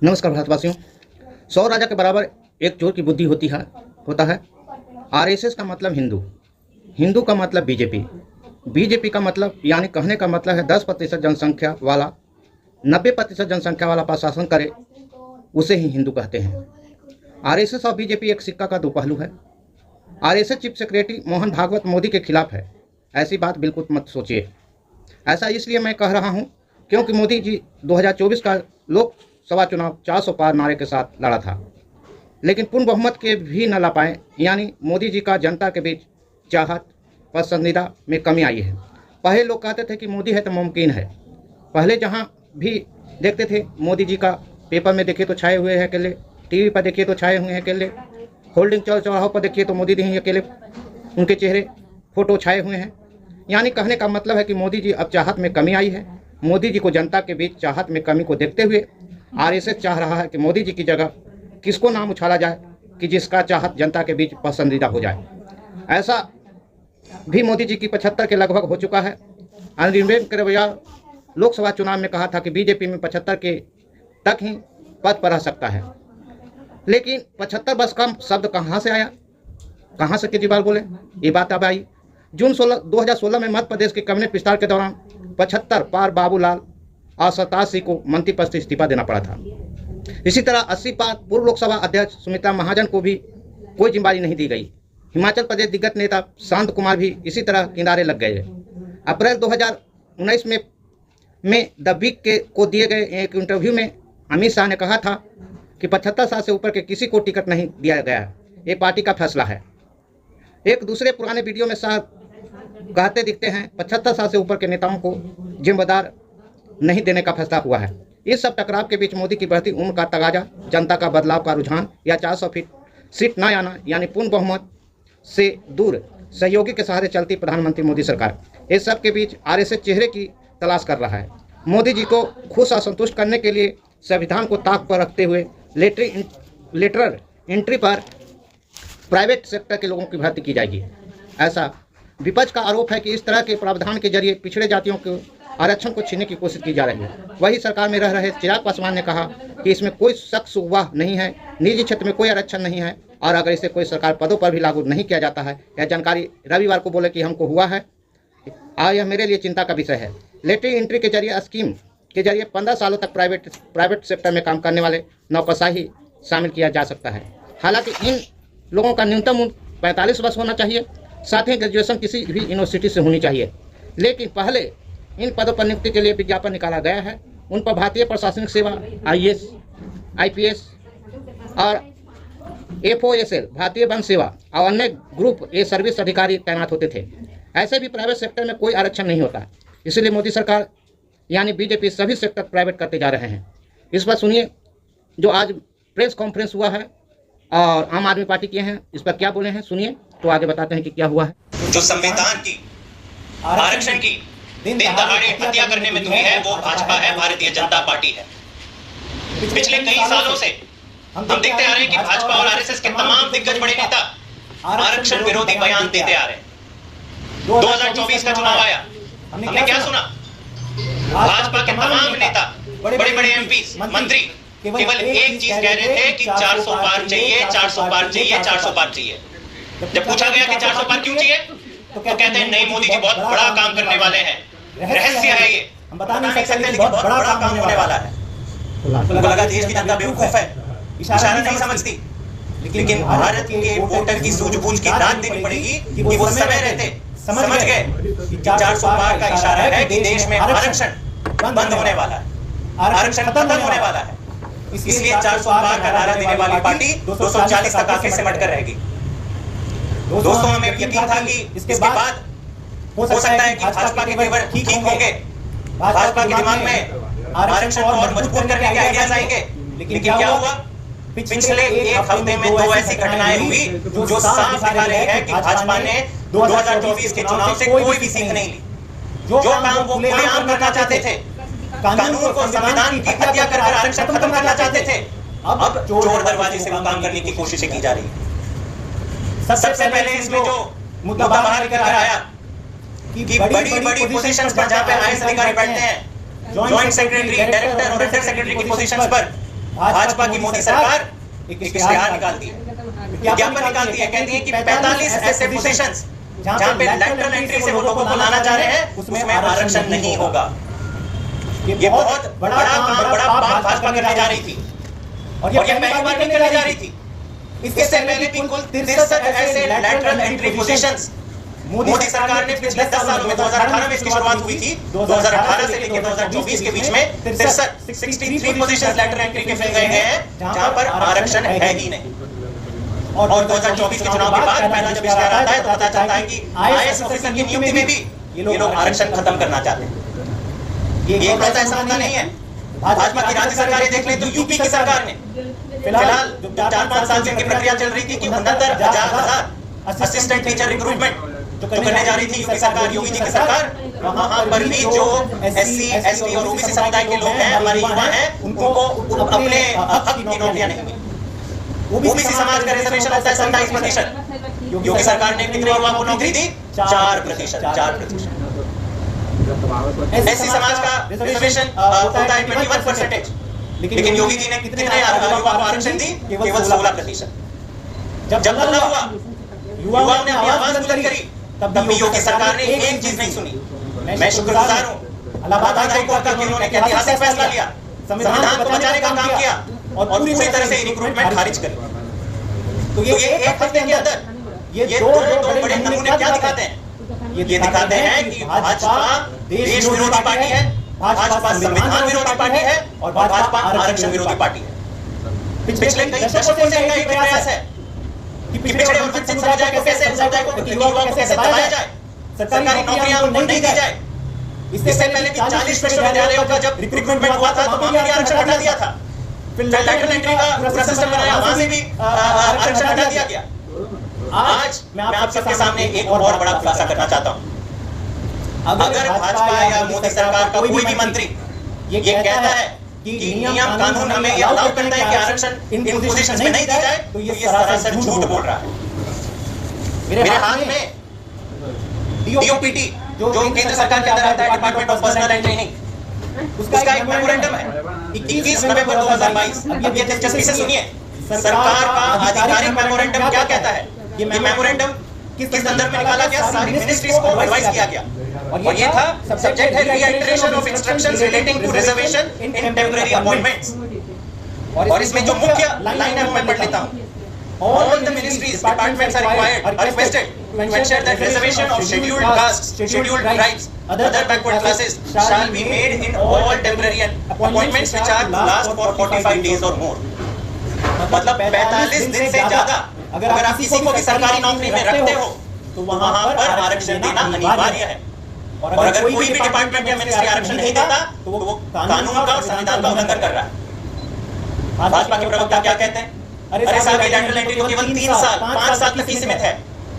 नमस्कार भारतवासियों। 100 राजा के बराबर एक चोर की बुद्धि होता है। आरएसएस का मतलब हिंदू, हिंदू का मतलब बीजेपी, बीजेपी का मतलब यानी कहने का मतलब है 10% जनसंख्या वाला 90% जनसंख्या वाला प्रशासन करे उसे ही हिंदू कहते हैं। आरएसएस और बीजेपी एक सिक्का का दो पहलू है। RSS chief secretary Mohan Bhagwat Modi के खिलाफ है, ऐसी बात बिल्कुल मत सोचिए। ऐसा इसलिए मैं कह रहा हूँ क्योंकि मोदी जी 2024 का लोकसभा चुनाव 400 पार नारे के साथ लड़ा था, लेकिन पूर्ण बहुमत के भी न ला पाए। यानी मोदी जी का जनता के बीच चाहत पसंदीदा में कमी आई है। पहले लोग कहते थे कि मोदी है तो मुमकिन है। पहले जहाँ भी देखते थे मोदी जी का, पेपर में देखिए तो छाए हुए हैं अकेले, टीवी पर देखिए तो छाए हुए हैं अकेले, होल्डिंग चौराहों पर देखिए तो मोदी जी ही अकेले, उनके चेहरे फोटो छाए हुए हैं। यानी कहने का मतलब है कि मोदी जी अब चाहत में कमी आई है। मोदी जी को जनता के बीच चाहत में कमी को देखते हुए आरएसएस चाह रहा है कि मोदी जी की जगह किसको नाम उछाला जाए कि जिसका चाहत जनता के बीच पसंदीदा हो जाए। ऐसा भी मोदी जी की 75 के लगभग हो चुका है। अरविंद केजरीवाल लोकसभा चुनाव में कहा था कि बीजेपी में 75 के तक ही पद पर रह सकता है, लेकिन 75 बस का शब्द कहाँ से आया, कहाँ से केजरीवाल बोले, ये बात अब आई। जून 2016 में मध्य प्रदेश के कैबिनेट विस्तार के दौरान 75 पार बाबूलाल और 87 को मंत्री पद से इस्तीफा देना पड़ा था। इसी तरह 80 पार पूर्व लोकसभा अध्यक्ष सुमित्रा महाजन को भी कोई जिम्मेदारी नहीं दी गई। हिमाचल प्रदेश दिग्गज नेता शांत कुमार भी इसी तरह किनारे लग गए। अप्रैल 2019 में द वीक को दिए गए एक इंटरव्यू में अमित शाह ने कहा था कि 75 साल से ऊपर के किसी को टिकट नहीं दिया गया है, ये पार्टी का फैसला है। एक दूसरे पुराने वीडियो में शाह कहते दिखते हैं 75 साल से ऊपर के नेताओं को जिम्मेदार नहीं देने का फैसला हुआ है। इस सब टकराव के बीच मोदी की बढ़ती उम्र का तगाजा, जनता का बदलाव का रुझान या 400 फीट सीट न आना यानी पूर्ण बहुमत से दूर सहयोगी के सहारे चलती प्रधानमंत्री मोदी सरकार, इस सब के बीच आरएसएस चेहरे की तलाश कर रहा है। मोदी जी को खुश और संतुष्ट करने के लिए संविधान को ताक पर रखते हुए लेटरल एंट्री पर प्राइवेट सेक्टर के लोगों की भर्ती की जाएगी। ऐसा विपक्ष का आरोप है कि इस तरह के प्रावधान के जरिए पिछड़े जातियों के आरक्षण को छीनने की कोशिश की जा रही है। वही सरकार में रह रहे चिराग पासवान ने कहा कि इसमें कोई शक शुबा नहीं है, निजी क्षेत्र में कोई आरक्षण नहीं है, और अगर इसे कोई सरकार पदों पर भी लागू नहीं किया जाता है। यह जानकारी रविवार को बोले कि हमको हुआ है और यह मेरे लिए चिंता का विषय है। लेटरल एंट्री के जरिए स्कीम के जरिए 15 सालों तक प्राइवेट सेक्टर में काम करने वाले नौकरशाही शामिल किया जा सकता है। हालांकि इन लोगों का न्यूनतम उम्र 45 वर्ष होना चाहिए, साथ ही ग्रेजुएशन किसी भी यूनिवर्सिटी से होनी चाहिए। लेकिन पहले इन पदों पर नियुक्ति के लिए विज्ञापन निकाला गया है। उन पर भारतीय प्रशासनिक सेवा, आईएएस, आईपीएस और एफओएसएल, भारतीय वन सेवा और अन्य ग्रुप ए सर्विस अधिकारी तैनात होते थे। ऐसे भी प्राइवेट सेक्टर में कोई आरक्षण नहीं होता। इसलिए मोदी सरकार यानी बीजेपी सभी सेक्टर प्राइवेट करते जा रहे हैं। इस पर सुनिए जो आज प्रेस कॉन्फ्रेंस हुआ है और आम आदमी पार्टी के हैं, इस पर क्या बोले हैं, सुनिए तो आगे बताते हैं कि क्या हुआ है। जो संविधान की आरक्षण की दिन दहाड़े हत्या करने में तुली है वो भाजपा है, भारतीय जनता पार्टी है। पिछले कई सालों से हम देखते आ रहे हैं कि भाजपा और आरएसएस के तमाम दिग्गज बड़े नेता आरक्षण विरोधी बयान देते आ रहे हैं। 2024 का चुनाव आया, हमने क्या सुना? भाजपा के तमाम नेता, बड़े बड़े एमपी, मंत्री केवल एक चीज कह रहे थे कि 400 पार चाहिए, 400 पार चाहिए, 400 पार चाहिए। जब पूछा गया कि 400 पार क्यों चाहिए तो कहते हैं नहीं, मोदी जी बहुत बड़ा काम करने वाले हैं, रहस्य है ये, हम बता नहीं सकते, लेकिन बहुत बड़ा काम होने वाला है। उनको लगा देश की जनता बेवकूफ है, इशारा नहीं समझती, लेकिन भारत के वोटर की सूझबूझ की दाद देनी पड़ेगी कि वो समय रहते समझ गए कि 400 पार का इशारा है कि देश में आरक्षण बंद होने वाला है, आरक्षण खत्म होने वाला है। इसलिए 400 पार का नारा देने वाली पार्टी 240 तक आके सिमट कर रहेगी। दोस्तों, हमें यकीन था कि इसके बाद हो सकता है कि भाजपा के तेवर ठीक होंगे, भाजपा के दिमाग में आरक्षण को और मजबूत करने के आइडियाज आएंगे। लेकिन क्या हुआ? पिछले एक हफ्ते में 2 ऐसी घटनाएं हुई जो साफ दिखा रही है कि भाजपा ने 2024 के चुनाव से कोई भी सीख नहीं ली। जो काम वो खुलेआम करना चाहते थे, कानून को, संविधान की हत्या कर आरक्षण खत्म करना चाहते थे, अब चोर दरवाजे से वो काम करने की कोशिशें की जा रही है। सबसे पहले इसमें जो मुद्दा बाहर निकल आया कि बड़ी पोजीशंस पर जहां पे आईएएस अधिकारी बैठते हैं, जॉइंट सेक्रेटरी, डायरेक्टर और अंडर सेक्रेटरी की पोजीशंस पर भाजपा की मोदी सरकार एक इश्तिहार निकालती है, विज्ञापन निकालती है, कहती है कि 45 ऐसे पोजीशंस जहां पे लैटरल एंट्री से वो लोगों को लाना चाह रहे हैं उसमें आरक्षण नहीं होगा। ये बहुत बड़ा काम, बड़ा पाप भाजपा करने जा रही थी और ये पहली बार नहीं करने जा रही थी। इससे पहले भी कुल 63 ऐसे लैटरल एंट्री पोजीशंस मोदी सरकार ने पिछले 10 सालों में 2018 में इसकी शुरुआत हुई थी, 2018 से लेकर 2024 के बीच में 63 पोजीशंस लैटरल एंट्री के फिल गए हैं जहां पर आरक्षण है ही नहीं। और 2024 के चुनाव के बाद पहला जब इश्तेहार आता है तो पता चलता है कि आईएएस ऑफिसर की नियुक्ति में भी ये लोग आरक्षण खत्म करना चाहते हैं। ये एक ऐसा मुद्दा नहीं है। भाजपा की राज्य सरकारें देख लें तो यूपी की सरकार ने फिलहाल जो 4-5 साल से इनकी प्रक्रिया चल रही थी कि 69,000 असिस्टेंट टीचर रिक्रूटमेंट जो करने जा रही थी यूपी सरकार, योगी जी की सरकार, वहां पर भी जो एससी, एसटी और ओबीसी समुदाय के लोग हैं, हमारे युवा हैं, उनको अपने हक की नौकरियां नहीं मिली। ओबीसी समाज का रिजर्वेशन होता है 27%, योगी सरकार ने कितने युवा को नौकरी दी? 4%। एससी समाज का रिजर्वेशन होता है 21%, लेकिन योगी जी ने कितने युवा को आरक्षण दी? केवल 16%। जब बदलाव हुआ, युवाओं ने अपनी आवाज बुलंद करी, तब भी योगी सरकार ने एक चीज नहीं सुनी। मैं शुक्रगुजार हूं इलाहाबाद हाई कोर्ट का कि उन्होंने ऐतिहासिक फैसला लिया, संविधान को बचाने का काम किया और पूरी तरह से रिक्रूटमेंट खारिज करी। तो ये एक हफ्ते के अंदर ये दो बड़े नमूने क्या दिखाते हैं? ये दिखाते हैं कि भाजपा देश विरोधी पार्टी है, भाजपा संविधान विरोधी पार्टी है और भाजपा आरक्षण विरोधी पार्टी है। पिछले कई दशकों से इनका एक प्रयास है कि पिछड़े और वंचित समुदाय को कैसे दबाया जाए, सरकारी नौकरियां उनको नहीं दी जाए। इससे पहले भी 40 विश्वविद्यालयों का जब रिक्रूटमेंट हुआ था तो वहां भी आरक्षण हटा दिया था। फिर लैटरल एंट्री का पूरा सिस्टम बनाया, वहां से भी आरक्षण हटा दिया गया। आज मैं आप सबके सामने एक और बड़ा खुलासा करना चाहता हूं। अगर भाजपा या मोदी सरकार का कोई भी मंत्री ये कहता है कि नियम कानून हमें ये अलाउ करता है कि आरक्षण इन पोजीशंस में नहीं दी जाए, तो ये सरासर झूठ बोल रहा है। मेरे हाथ में डीओपीटी जो केंद्र सरकार के अंदर आता है, department of personal and training, उसका एक मेमोरेंडम है 21 नवंबर 2022। अब ये दिलचस्पी से सुनिए, सरकार का आधिकारिक मेमोरेंडम क्या कहता है। ये मेमोरेंडम किस संदर्भ में निकाला गया? सारी मिनिस्ट्रीज को एडवाइस किया गया और ये था सब्जेक्ट है reiteration of instructions relating to reservation in temporary appointments. और इसमें जो मुख्य लाइन है वो मैं पढ़ लेता हूं। All the ministries, departments are required, are requested to ensure that reservation of scheduled castes, scheduled tribes, other backward classes shall be made in all temporary appointments which are last for 45 days or more। मतलब 45 दिन से ज्यादा अगर आप किसी को भी सरकारी नौकरी में रखते हो तो वहां पर आरक्षण देना अनिवार्य है। और अगर कोई भी डिपार्टमेंट या मिनिस्ट्री आरक्षण नहीं देता तो वो कानून का और संविधान का उल्लंघन कर रहा है। भाजपा के प्रवक्ता क्या कहते हैं? अरे साहब, ये लैटरल एंट्री तो केवल 3 साल 5 साल तक ही सीमित है,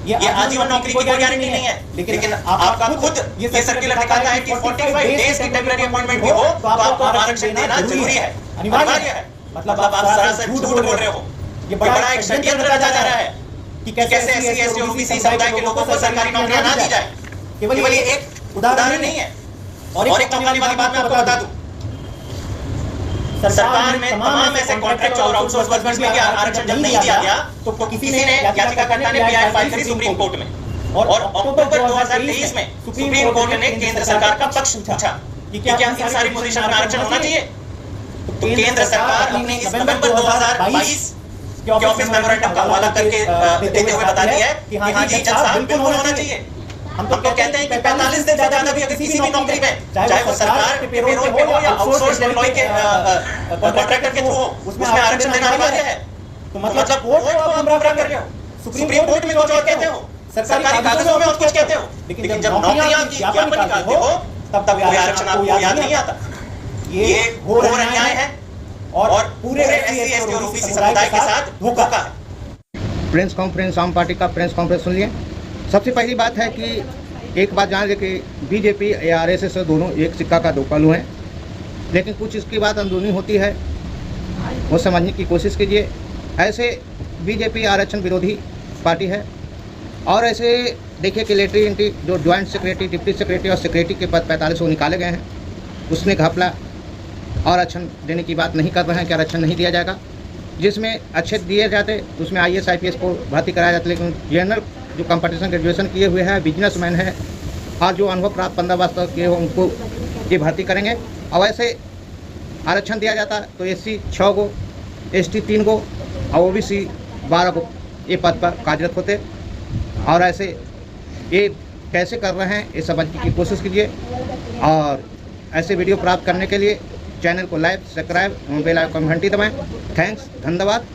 ये आजीवन नौकरी की कोई गारंटी नहीं है। लेकिन आपका खुद ये सर्कुलर दिखाता है कि 45 डेज की टेम्परेरी अपॉइंटमेंट भी हो तो आपको आरक्षण देना जरूरी है, अनिवार्य है। मतलब आप सरासर झूठ बोल रहे हो। ये बड़ा एक षड्यंत्र रचा जा रहा है कि कैसे एससी, एसटी और ओबीसी समुदाय के लोगों को सरकारी नौकरियां ना दी जाए। केवल ये एक उदाहरण नहीं है। और एक चौंकाने वाली बात मैं आपको बता दूं, सरकार में तमाम ऐसे कॉन्ट्रैक्ट और आउटसोर्स वर्कर्स में आरक्षण जब नहीं दिया गया तो किसी ने याचिकाकर्ता ने पीआई फाइल करी सुप्रीम कोर्ट में और अक्टूबर 2023 में सुप्रीम कोर्ट ने केंद्र सरकार का पक्ष पूछा कि क्या इन सारी पोजीशन में आरक्षण होना चाहिए। तो केंद्र सरकार अपने इस नवंबर 2022 के ऑफिस मेमोरेंडम का हवाला करके देते हुए बताती है कि हां जी जज साहब बिल्कुल होना चाहिए। हम तो कहते हैं कि 45 दिन से ज्यादा भी अगर किसी भी नौकरी में, चाहे वो सरकार के पेरोल पे हो या आउटसोर्स एम्प्लॉय के कॉन्ट्रैक्टर के थ्रू हो, उसमें आरक्षण देना अनिवार्य है। तो मतलब कोर्ट को आप गुमराह कर रहे हो, सुप्रीम कोर्ट में कुछ और कहते हो, सरकारी कागजों में और कुछ कहते हो, लेकिन जब नौकरियां की ज्ञापन निकालते हो तब कोई आरक्षण आपको याद नहीं आता। ये घोर अन्याय है और पूरे एससी, एसटी और ओबीसी समुदाय के साथ धोखा है। प्रेस कॉन्फ्रेंस, आम पार्टी का प्रेस कॉन्फ्रेंस सुन लिए। सबसे पहली बात है कि एक बात जान ले कि बीजेपी या आरएसएस दोनों एक सिक्का का दो पहलू हैं, लेकिन कुछ इसकी बात अंदरूनी होती है, वो समझने की कोशिश कीजिए। ऐसे बीजेपी आरक्षण विरोधी पार्टी है और ऐसे देखिए कि लेटरी एंट्री जो ज्वाइंट सेक्रेटरी, डिप्टी सेक्रेटरी और सेक्रेटरी के पद 45 निकाले गए हैं, उसने घपला और आरक्षण देने की बात नहीं कर रहे हैं कि आरक्षण नहीं दिया जाएगा। जिसमें अच्छे दिए जाते उसमें IAS IPS को भर्ती कराया जाता, लेकिन जनरल जो कंपटीशन ग्रेजुएशन किए हुए हैं, बिजनेसमैन है और जो अनुभव प्राप्त 15 वर्ष तक के हो उनको ये भर्ती करेंगे। और वैसे आरक्षण दिया जाता तो SC 6 को, ST 3 को और OBC 12 को ये पद पर कार्यरत होते। और ऐसे ये कैसे कर रहे हैं ये समझने की कोशिश कीजिए और ऐसे वीडियो प्राप्त करने के लिए चैनल को लाइक, सब्सक्राइब, बेल आइकन घंटी दबाएं। थैंक्स, धन्यवाद।